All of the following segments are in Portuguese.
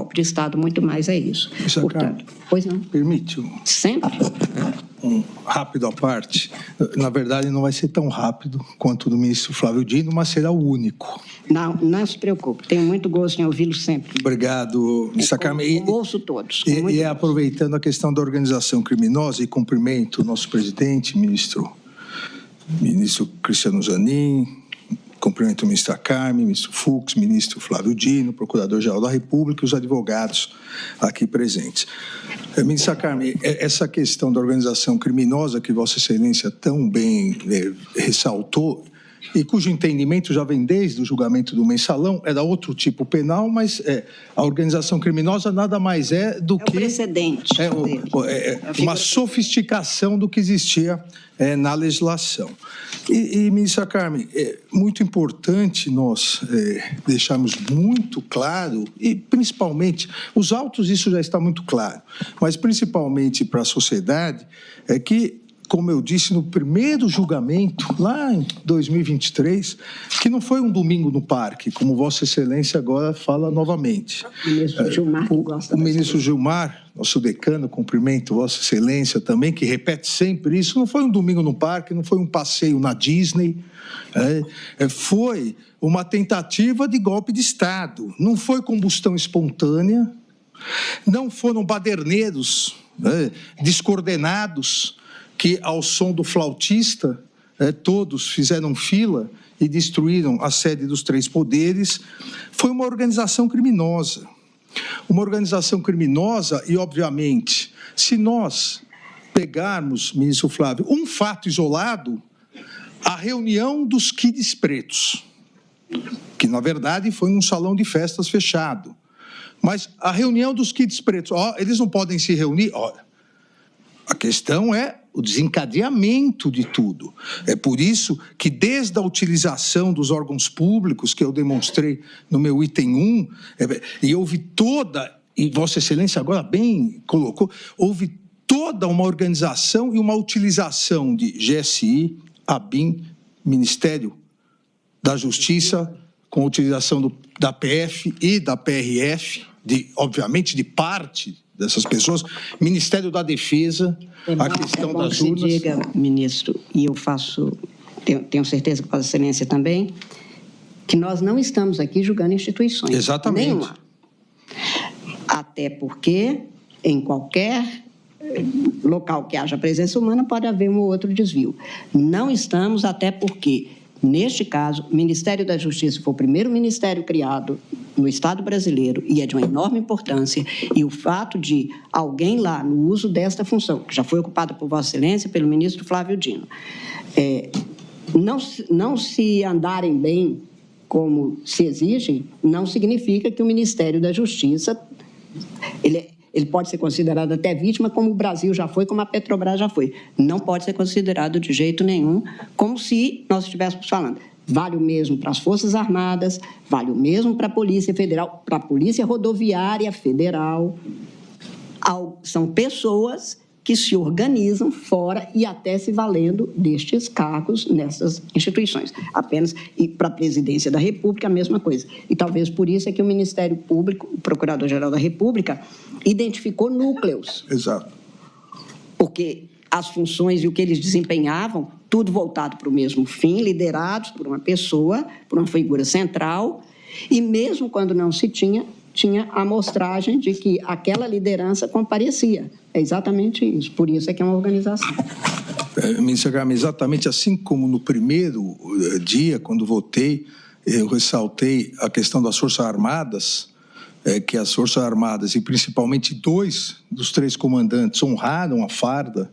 golpe de Estado, muito mais é isso. Portanto, pois não. Permite? Sempre. Um rápido à parte. Na verdade, não vai ser tão rápido quanto o do ministro Flávio Dino, mas será o único. Não se preocupe. Tenho muito gosto em ouvi-lo sempre. Obrigado, Mr. Carmen. Ouço todos. E aproveitando a questão da organização criminosa, e cumprimento o nosso presidente, ministro Cristiano Zanin, cumprimento o ministro Carmen, ministro Fux, ministro Flávio Dino, procurador-geral da República e os advogados aqui presentes. Ministra Carmen, essa questão da organização criminosa que Vossa Excelência tão bem ressaltou, e cujo entendimento já vem desde o julgamento do Mensalão, era outro tipo penal, mas a organização criminosa nada mais é do que... o precedente. Uma sofisticação do que existia na legislação. E ministra Carmen, é muito importante nós deixarmos muito claro, e principalmente, os autos isso já está muito claro, mas principalmente para a sociedade, é que, como eu disse no primeiro julgamento, lá em 2023, que não foi um domingo no parque, como Vossa Excelência agora fala novamente. O ministro Gilmar, que gosta o ministro Gilmar, nosso decano, cumprimento Vossa Excelência também, que repete sempre isso, não foi um domingo no parque, não foi um passeio na Disney, foi uma tentativa de golpe de Estado, não foi combustão espontânea, não foram baderneiros descoordenados, que, ao som do flautista, todos fizeram fila e destruíram a sede dos três poderes. Foi uma organização criminosa. Uma organização criminosa e, obviamente, se nós pegarmos, ministro Flávio, um fato isolado, a reunião dos kids pretos, que, na verdade, foi num salão de festas fechado. Mas a reunião dos kids pretos, eles não podem se reunir? A questão é o desencadeamento de tudo. É por isso que, desde a utilização dos órgãos públicos, que eu demonstrei no meu item 1, e houve toda, e Vossa Excelência agora bem colocou, houve toda uma organização e uma utilização de GSI, ABIN, Ministério da Justiça, com a utilização da PF e da PRF, obviamente de parte dessas pessoas, Ministério da Defesa, a questão das urnas... diga, ministro, e eu tenho certeza que Vossa Excelência também, que nós não estamos aqui julgando instituições. Exatamente. Nenhuma. Até porque, em qualquer local que haja presença humana, pode haver um ou outro desvio. Não estamos, até porque, neste caso, o Ministério da Justiça foi o primeiro ministério criado no Estado brasileiro e é de uma enorme importância, e o fato de alguém lá, no uso desta função, que já foi ocupada por Vossa Excelência, pelo ministro Flávio Dino, não se andarem bem como se exige, não significa que o Ministério da Justiça, ele pode ser considerado até vítima, como o Brasil já foi, como a Petrobras já foi. Não pode ser considerado de jeito nenhum, como se nós estivéssemos falando. Vale o mesmo para as Forças Armadas, vale o mesmo para a Polícia Federal, para a Polícia Rodoviária Federal. São pessoas que se organizam fora e até se valendo destes cargos nessas instituições. Apenas, e para a Presidência da República, a mesma coisa. E talvez por isso é que o Ministério Público, o Procurador-Geral da República, identificou núcleos. Exato. Porque as funções e o que eles desempenhavam, tudo voltado para o mesmo fim, liderados por uma pessoa, por uma figura central, e mesmo quando não se tinha a amostragem de que aquela liderança comparecia. É exatamente isso. Por isso é que é uma organização. Ministra Carmen, exatamente assim como no primeiro dia, quando votei, eu ressaltei a questão das Forças Armadas, que as Forças Armadas, e principalmente 2 dos 3 comandantes, honraram a farda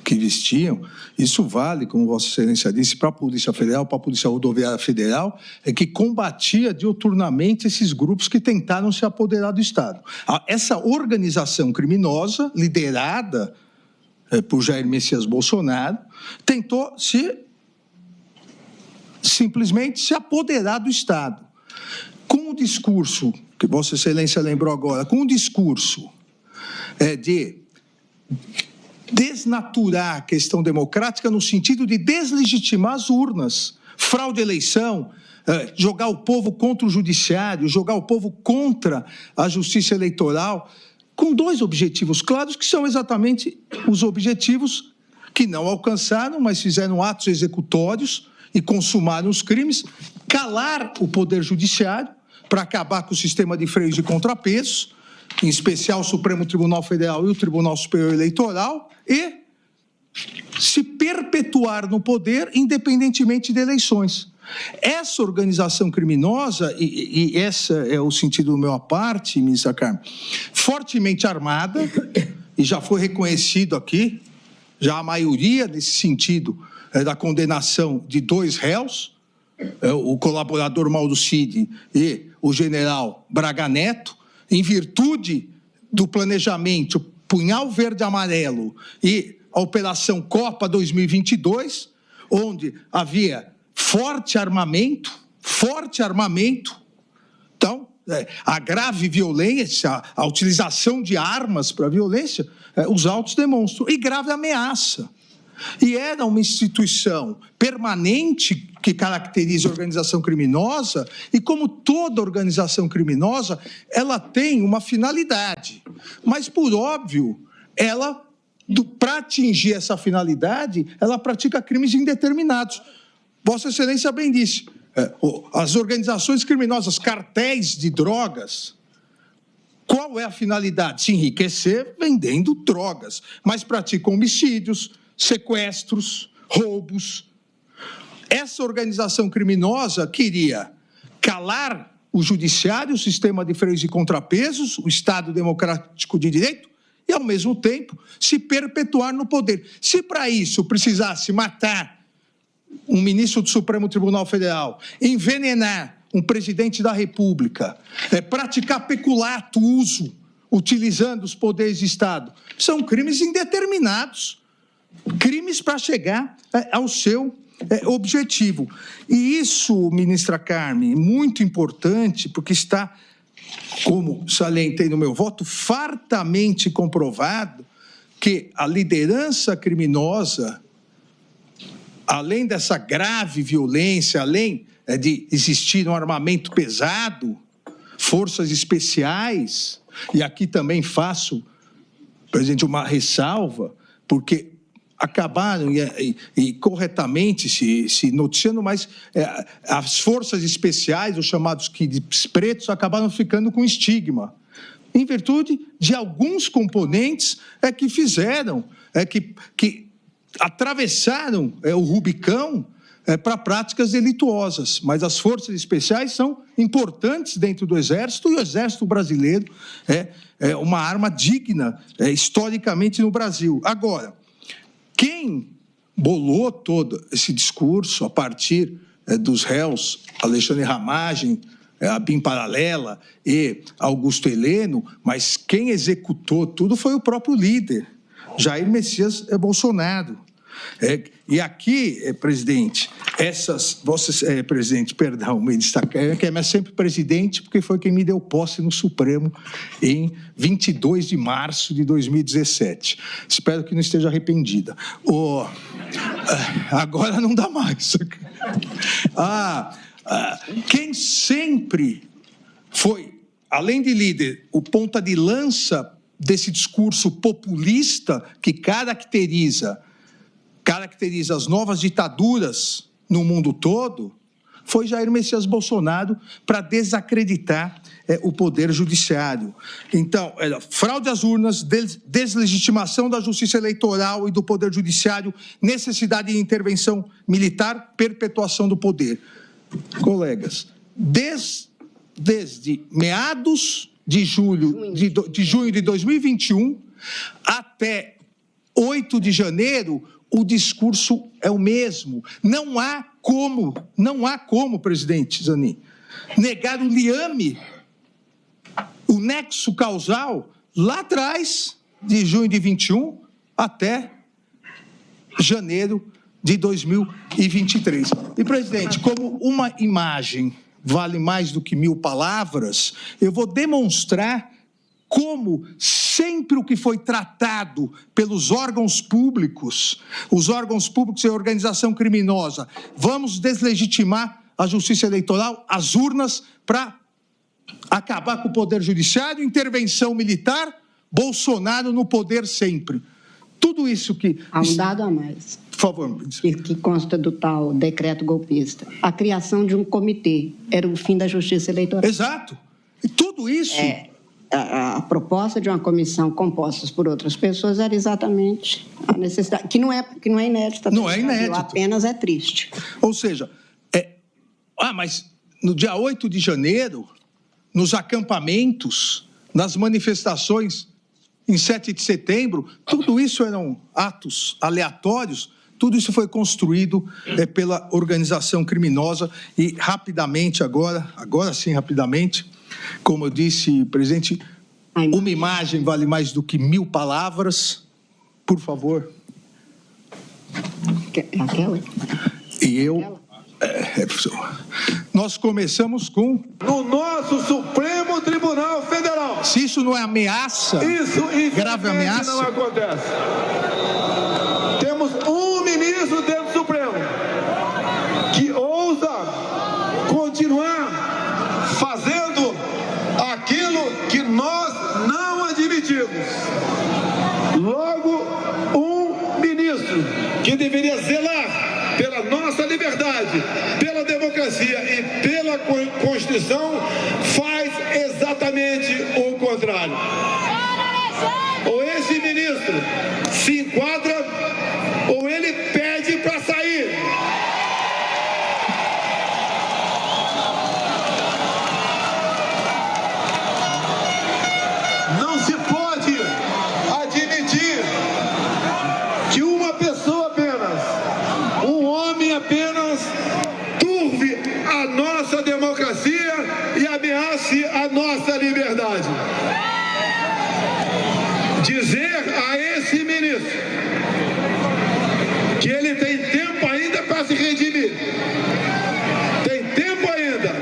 que vestiam. Isso vale, como Vossa Excelência disse, para a Polícia Federal, para a Polícia Rodoviária Federal, que combatia diuturnamente esses grupos que tentaram se apoderar do Estado. Essa organização criminosa, liderada por Jair Messias Bolsonaro, tentou simplesmente se apoderar do Estado. Com o discurso, que Vossa Excelência lembrou agora, com o discurso de desnaturar a questão democrática no sentido de deslegitimar as urnas, fraude à eleição, jogar o povo contra o judiciário, jogar o povo contra a justiça eleitoral, com dois objetivos claros, que são exatamente os objetivos que não alcançaram, mas fizeram atos executórios e consumaram os crimes, calar o Poder Judiciário para acabar com o sistema de freios e contrapesos, em especial o Supremo Tribunal Federal e o Tribunal Superior Eleitoral, e se perpetuar no poder independentemente de eleições. Essa organização criminosa, e esse é o sentido do meu à parte, ministra Carmen, fortemente armada, e já foi reconhecido aqui, já a maioria nesse sentido da condenação de 2 réus, o colaborador Mauro Cid e o general Braga Neto, em virtude do planejamento Punhal Verde e Amarelo e a Operação Copa 2022, onde havia forte armamento. Então, a grave violência, a utilização de armas para a violência, os autos demonstram, e grave ameaça. E era uma instituição permanente que caracteriza a organização criminosa, e como toda organização criminosa, ela tem uma finalidade. Mas, por óbvio, para atingir essa finalidade, ela pratica crimes indeterminados. Vossa Excelência bem disse, as organizações criminosas, cartéis de drogas, qual é a finalidade? Se enriquecer vendendo drogas, mas praticam homicídios, sequestros, roubos. Essa organização criminosa queria calar o judiciário, o sistema de freios e contrapesos, o Estado Democrático de Direito, e, ao mesmo tempo, se perpetuar no poder. Se para isso precisasse matar um ministro do Supremo Tribunal Federal, envenenar um presidente da República, praticar peculato uso, utilizando os poderes de Estado, são crimes indeterminados, crimes para chegar ao seu objetivo. E isso, ministra Carmen, muito importante, porque está, como salientei no meu voto, fartamente comprovado que a liderança criminosa, além dessa grave violência, além de existir um armamento pesado, forças especiais, e aqui também faço, presidente, uma ressalva, porque acabaram, e corretamente se noticiando, mas as forças especiais, os chamados kits pretos, acabaram ficando com estigma, em virtude de alguns componentes que fizeram, que atravessaram o Rubicão para práticas delituosas. Mas as forças especiais são importantes dentro do Exército, e o Exército brasileiro é uma arma digna historicamente no Brasil. Agora, quem bolou todo esse discurso a partir dos réus Alexandre Ramagem, a BIM Paralela e Augusto Heleno, mas quem executou tudo foi o próprio líder, Jair Messias Bolsonaro. E aqui, presidente, ministra, que é sempre presidente, porque foi quem me deu posse no Supremo em 22 de março de 2017. Espero que não esteja arrependida. Agora não dá mais. Quem sempre foi, além de líder, o ponta de lança desse discurso populista que caracteriza as novas ditaduras no mundo todo, foi Jair Messias Bolsonaro, para desacreditar o poder judiciário. Então, era fraude às urnas, deslegitimação da justiça eleitoral e do poder judiciário, necessidade de intervenção militar, perpetuação do poder. Colegas, desde meados de junho de 2021 até 8 de janeiro, o discurso é o mesmo. Não há como, presidente Zanin, negar o liame, o nexo causal, lá atrás, de junho de 21 até janeiro de 2023. E, presidente, como uma imagem vale mais do que 1000 palavras, eu vou demonstrar como sempre o que foi tratado pelos órgãos públicos e a organização criminosa, vamos deslegitimar a justiça eleitoral, as urnas, para acabar com o poder judiciário, intervenção militar, Bolsonaro no poder sempre. Tudo isso que... Há um dado a mais. Por favor. Que consta do tal decreto golpista. A criação de um comitê era o fim da justiça eleitoral. Exato. E tudo isso... A proposta de uma comissão composta por outras pessoas era exatamente a necessidade, que não é inédita. Não é inédito. Apenas é triste. Ou seja, mas no dia 8 de janeiro, nos acampamentos, nas manifestações, em 7 de setembro, tudo isso eram atos aleatórios, tudo isso foi construído pela organização criminosa e rapidamente agora sim, rapidamente, como eu disse, presidente, uma imagem vale mais do que 1000 palavras. Por favor. Aquela? E eu... professor. Nós começamos com... No nosso Supremo Tribunal Federal. Se isso não é ameaça, isso grave ameaça... não acontece. Temos um ministro dentro do Supremo que ousa continuar fazendo aquilo que nós não admitimos. Logo, um ministro que deveria zelar pela nossa liberdade, pela democracia e pela Constituição, faz exatamente o contrário. Ou esse ministro se enquadra, ou ele pede para sair. Não se pode admitir que uma pessoa apenas, um homem apenas, turve a nossa democracia e ameace a nossa liberdade. Dizer a esse ministro que ele tem tempo ainda para se redimir, tem tempo ainda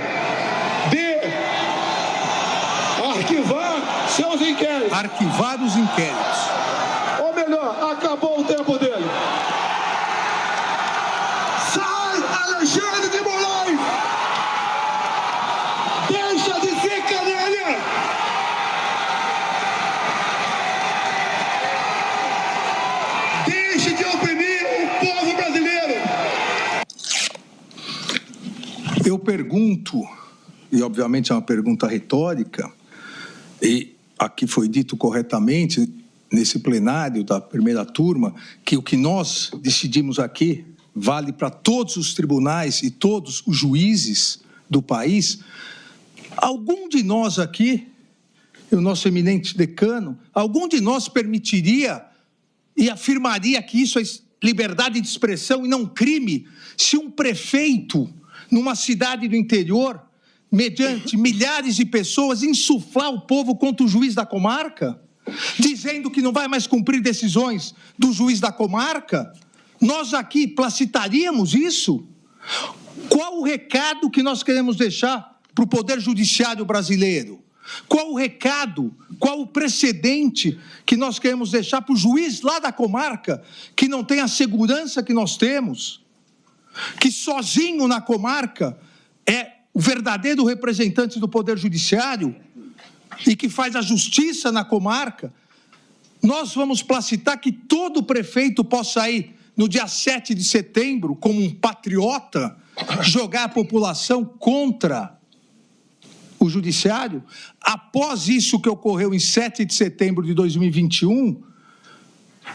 de arquivar seus inquéritos. Arquivar os inquéritos. Ou melhor, acabou o tempo dele. Sai, Alexandre de Moraes! Deixa de ser canalha! Deixe de oprimir o povo brasileiro! Eu pergunto, e obviamente é uma pergunta retórica, e aqui foi dito corretamente, nesse plenário da primeira turma, que o que nós decidimos aqui vale para todos os tribunais e todos os juízes do país. Algum de nós aqui, o nosso eminente decano, algum de nós permitiria e afirmaria que isso é liberdade de expressão e não crime, se um prefeito, numa cidade do interior, mediante milhares de pessoas, insuflar o povo contra o juiz da comarca, dizendo que não vai mais cumprir decisões do juiz da comarca? Nós aqui placitaríamos isso? Qual o recado que nós queremos deixar para o Poder Judiciário brasileiro? Qual o recado, qual o precedente que nós queremos deixar para o juiz lá da comarca, que não tem a segurança que nós temos, que sozinho na comarca é o verdadeiro representante do Poder Judiciário e que faz a justiça na comarca? Nós vamos placitar que todo prefeito possa ir no dia 7 de setembro, como um patriota, jogar a população contra o judiciário? Após isso que ocorreu em 7 de setembro de 2021,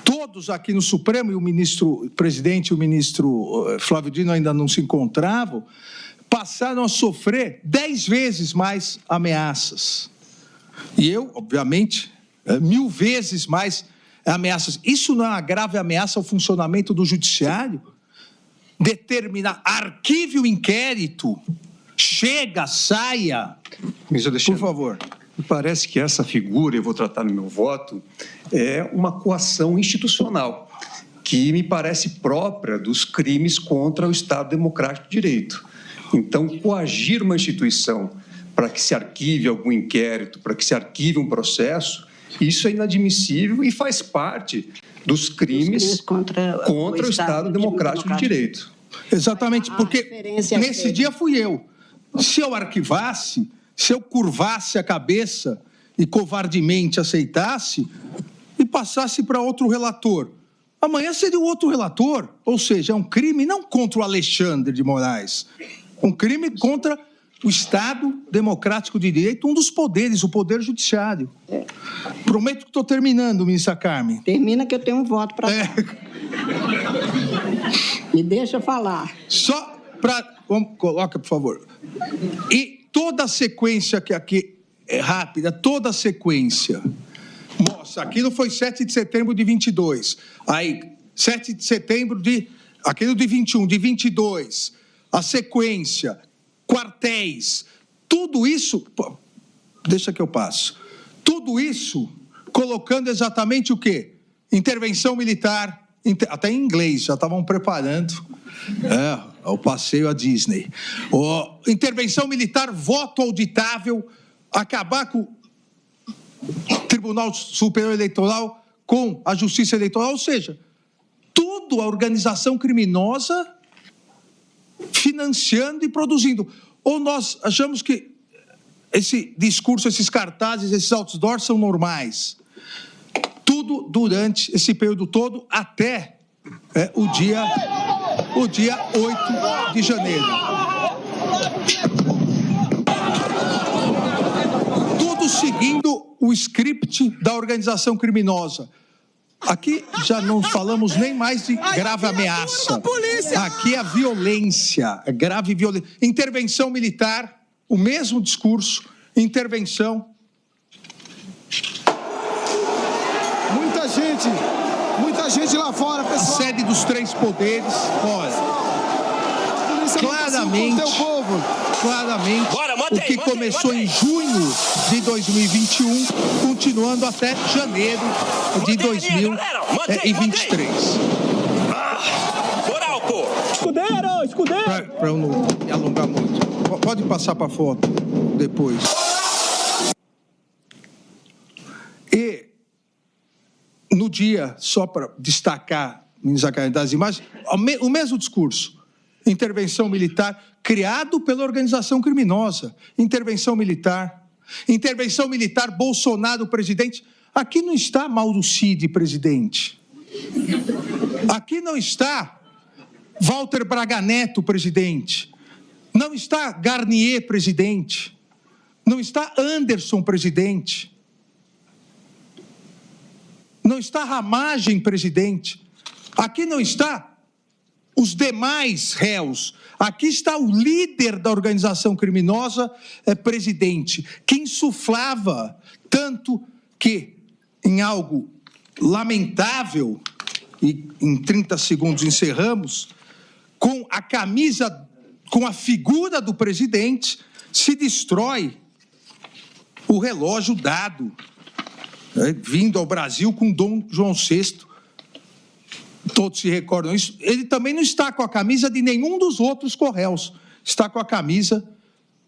todos aqui no Supremo, e o presidente e o ministro Flávio Dino ainda não se encontravam, passaram a sofrer 10 vezes mais ameaças. E eu, obviamente, 1000 vezes mais ameaças. Isso não é uma grave ameaça ao funcionamento do judiciário? Determinar, arquive o inquérito, chega, saia. Por favor. Me parece que essa figura, eu vou tratar no meu voto, é uma coação institucional, que me parece própria dos crimes contra o Estado Democrático de Direito. Então, coagir uma instituição para que se arquive algum inquérito, para que se arquive um processo, isso é inadmissível e faz parte dos crimes contra o Estado Democrático de Direito. Exatamente, A porque referência nesse dele. dia fui eu. Se eu arquivasse, se eu curvasse a cabeça e covardemente aceitasse e passasse para outro relator, amanhã seria o outro relator. Ou seja, é um crime não contra o Alexandre de Moraes, um crime contra o Estado Democrático de Direito, um dos poderes, o Poder Judiciário. Prometo que estou terminando, ministra Carmen. Termina que eu tenho um voto para dar. Me deixa falar. Só para... Coloca, por favor. E toda a sequência que aqui é rápida, toda a sequência. Nossa, aquilo foi 7 de setembro de 22. Aí, 7 de setembro de... Aquilo de 21, de 22. A sequência, quartéis, tudo isso... Deixa que eu passo. Tudo isso colocando exatamente o quê? Intervenção militar... Até em inglês, já estavam preparando o passeio à Disney. Intervenção militar, voto auditável, acabar com o Tribunal Superior Eleitoral, com a Justiça Eleitoral, ou seja, tudo a organização criminosa financiando e produzindo. Ou nós achamos que esse discurso, esses cartazes, esses outdoors são normais. Tudo durante esse período todo, até o dia 8 de janeiro. Tudo seguindo o script da organização criminosa. Aqui já não falamos nem mais de grave ameaça. Aqui é a violência, é grave violência. Intervenção militar, o mesmo discurso, intervenção. Muita gente lá fora, pessoal. A sede dos três poderes, olha, claramente, o que começou em junho de 2021, continuando até janeiro de 2023. Moral, pô! Escudeiro! Para eu não me alongar muito. Pode passar para a foto depois. E no dia, só para destacar, ministra Carmen, das imagens, o mesmo discurso. Intervenção militar, criado pela organização criminosa. Intervenção militar, Bolsonaro, presidente. Aqui não está Mauro Cid, presidente. Aqui não está Walter Braga Neto, presidente. Não está Garnier, presidente. Não está Anderson, presidente. Não está Ramagem, presidente. Aqui não está os demais réus. Aqui está o líder da organização criminosa, presidente, que insuflava tanto que, em algo lamentável, e em 30 segundos encerramos, com a camisa, com a figura do presidente, se destrói o relógio dado, vindo ao Brasil com Dom João VI. Todos se recordam isso. Ele também não está com a camisa de nenhum dos outros co-réus. Está com a camisa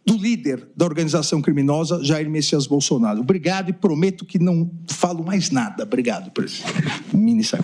do líder da organização criminosa, Jair Messias Bolsonaro. Obrigado e prometo que não falo mais nada. Obrigado, ministra.